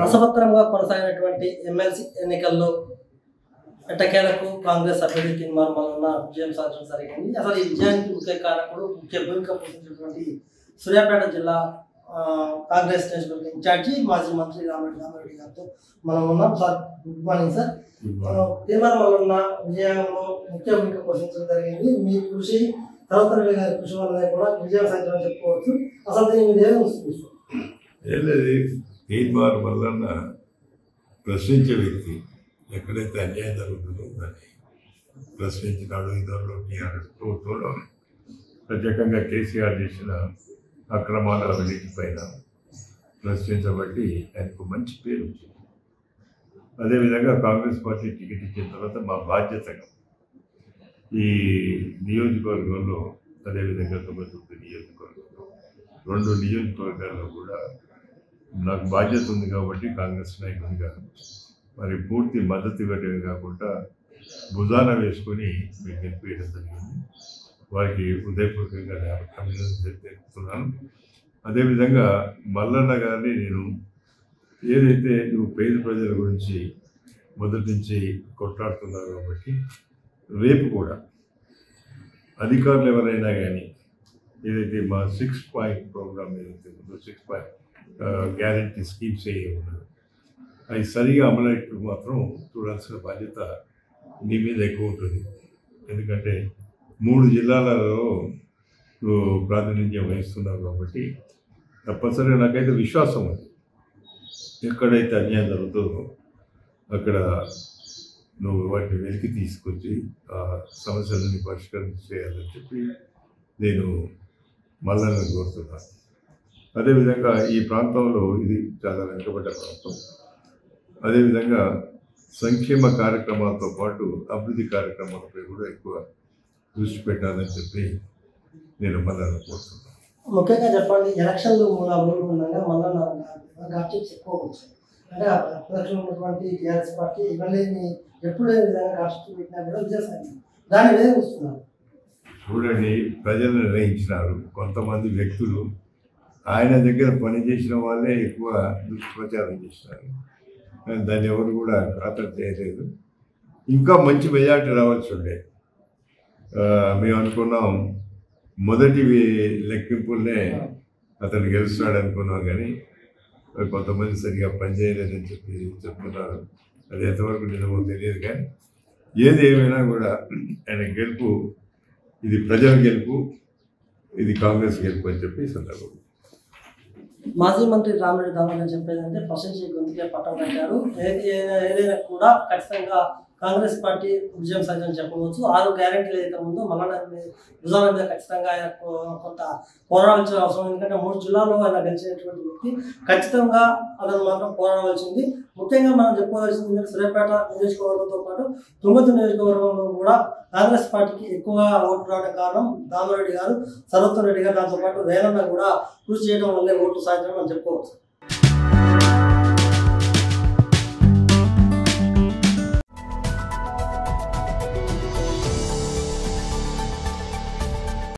రసవత్తరంగా కొనసాగినటువంటి ఎమ్మెల్సీ ఎన్నికల్లో ఎట్టకేలకు కాంగ్రెస్ అభ్యర్థి కిన్మార్ మల్లన్న విజయం సాధించడం జరిగింది. అసలు ఈ విజయానికి ముఖ్య కారకుడు ముఖ్య భూమిక పోషించినటువంటి సూర్యాపేట జిల్లా కాంగ్రెస్ నియోజకవర్గ ఇన్ఛార్జి మాజీ మంత్రి రామిరెడ్డి గారితో మనం ఉన్నాం. Sir good morning sir. కిన్మార్ మల్లన్న విజయంలో ముఖ్య భూమిక పోషించడం జరిగింది. మీ కృషి తరతరెడ్డి గారి కృషి వల్ల కూడా విజయం సాధించడం చెప్పుకోవచ్చు. అసలు దీని మీద ఏమొస్తుంది? కిన్మార్ మల్లన్న ప్రశ్నించే వ్యక్తి. ఎక్కడైతే అన్యాయం జరుగుతుందో దాన్ని ప్రశ్నించినాడు. ఇద్దరు టీఆర్ఎస్ ప్రభుత్వంలో ప్రత్యేకంగా కేసీఆర్ చేసిన అక్రమాల అవినీతి పైన ప్రశ్నించబట్టి ఆయనకు మంచి పేరు వచ్చింది. అదేవిధంగా కాంగ్రెస్ పార్టీ టికెట్ ఇచ్చిన తర్వాత మా బాధ్యతగా ఈ నియోజకవర్గంలో, అదేవిధంగా 99 నియోజకవర్గంలో 2 నియోజకవర్గాల్లో కూడా నాకు బాధ్యత ఉంది కాబట్టి కాంగ్రెస్ నాయకునిగా మరి పూర్తి మద్దతు ఇవ్వడమే కాకుండా భుజాన వేసుకొని మీకు గెలిపేయడం జరిగింది. వారికి హృదయపూర్వకంగా అభినందనలు తెలుపుతున్నాను. అదేవిధంగా మల్లన్న గారిని నేను ఏదైతే నువ్వు పేద ప్రజల గురించి మొదటి నుంచి కొట్లాడుతున్నావు కాబట్టి రేపు కూడా అధికారులు ఎవరైనా కానీ ఏదైతే మా 6 పాయింట్ ప్రోగ్రామ్ ఏదైతే ఉందో 6 పాయింట్ గ్యారంటీ స్కీమ్స్ ఏ ఉన్నదో అవి సరిగా అమలైనట్టు మాత్రం చూడాల్సిన బాధ్యత నీ మీద ఎక్కువ ఉంటుంది. ఎందుకంటే 3 జిల్లాలలో ప్రాతినిధ్యం వహిస్తున్నావు కాబట్టి తప్పనిసరిగా నాకైతే విశ్వాసం ఉంది. ఎక్కడైతే అన్యాయం జరుగుతుందో అక్కడ నువ్వు వాటిని వెలికి తీసుకొచ్చి ఆ సమస్యలని పరిష్కారం చేయాలని చెప్పి నేను మల్లన్న కోరుతున్నాను. అదేవిధంగా ఈ ప్రాంతంలో ఇది చాలా వెనుకబడ్డ ప్రాంతం. అదేవిధంగా సంక్షేమ కార్యక్రమాలతో పాటు అభివృద్ధి కార్యక్రమాలపై కూడా ఎక్కువ దృష్టి పెట్టాలని చెప్పి నేను మల్లన్న కోరుతున్నాను. ముఖ్యంగా చెప్పండి, ఎలక్షన్లు 3 రోజులు ఉండగా మల్లన్న గార్చిప్స్ ఎక్కువ వచ్చాయి. అంటే ప్రతిపక్షంలో ఉన్నటువంటి టీఆర్ఎస్ పార్టీ ఇవ్వలేని ఎప్పుడు లేని విధంగా గార్చిప్స్ పెట్టినా కూడా విజయం సాధించింది. దాని మీద వస్తున్నారు. చూడండి, ప్రజలు నిర్ణయించినారు. కొంతమంది వ్యక్తులు ఆయన దగ్గర పనిచేసిన వాళ్ళే ఎక్కువ దుష్ప్రచారం చేసినారు. దాన్ని ఎవరు కూడా ఖాతరు చేయలేదు. ఇంకా మంచి మెజార్టీ రావాల్సి ఉండే. మేము అనుకున్నాం మొదటి లెక్కింపులనే అతను గెలుస్తాడు అనుకున్నాం, కానీ కొంతమంది సరిగా పనిచేయలేదని చెప్పి చెప్తున్నారు. అది ఎంతవరకు నిజమో తెలియదు. కానీ ఏది ఏమైనా కూడా ఆయన గెలుపు, ఇది ప్రజల గెలుపు, ఇది కాంగ్రెస్ గెలుపు అని చెప్పి సందర్భం. మాజీ మంత్రి రామిరెడ్డి అని చెప్పేది అంటే ప్రశ్నించే గొంతుకే పట్టం కట్టారు. ఏదైనా కూడా ఖచ్చితంగా కాంగ్రెస్ పార్టీ విజయం సాధించని చెప్పవచ్చు. 6 గ్యారెంటీలు ఏదైతే ఉందో మల్లన్న భుజాల మీద ఖచ్చితంగా ఆయన కొంత పోరాడాల్సిన అవసరం. ఎందుకంటే 3 జిల్లాల్లో ఆయన గెలిచినటువంటి వ్యక్తి. ఖచ్చితంగా అతను మాత్రం పోరాడవలసింది. ముఖ్యంగా మనం చెప్పుకోవాల్సింది సూర్యాపేట నియోజకవర్గంతో పాటు తుంగతుర్తి నియోజకవర్గంలో కూడా కాంగ్రెస్ పార్టీకి ఎక్కువగా ఓట్లు రావడానికి కారణం రామిరెడ్డి గారు, సర్వోత్తమ్ రెడ్డి గారు, దాంతోపాటు రేవన్న కూడా కృషి చేయడం వల్లే ఓట్లు సాధించడం అని చెప్పుకోవచ్చు.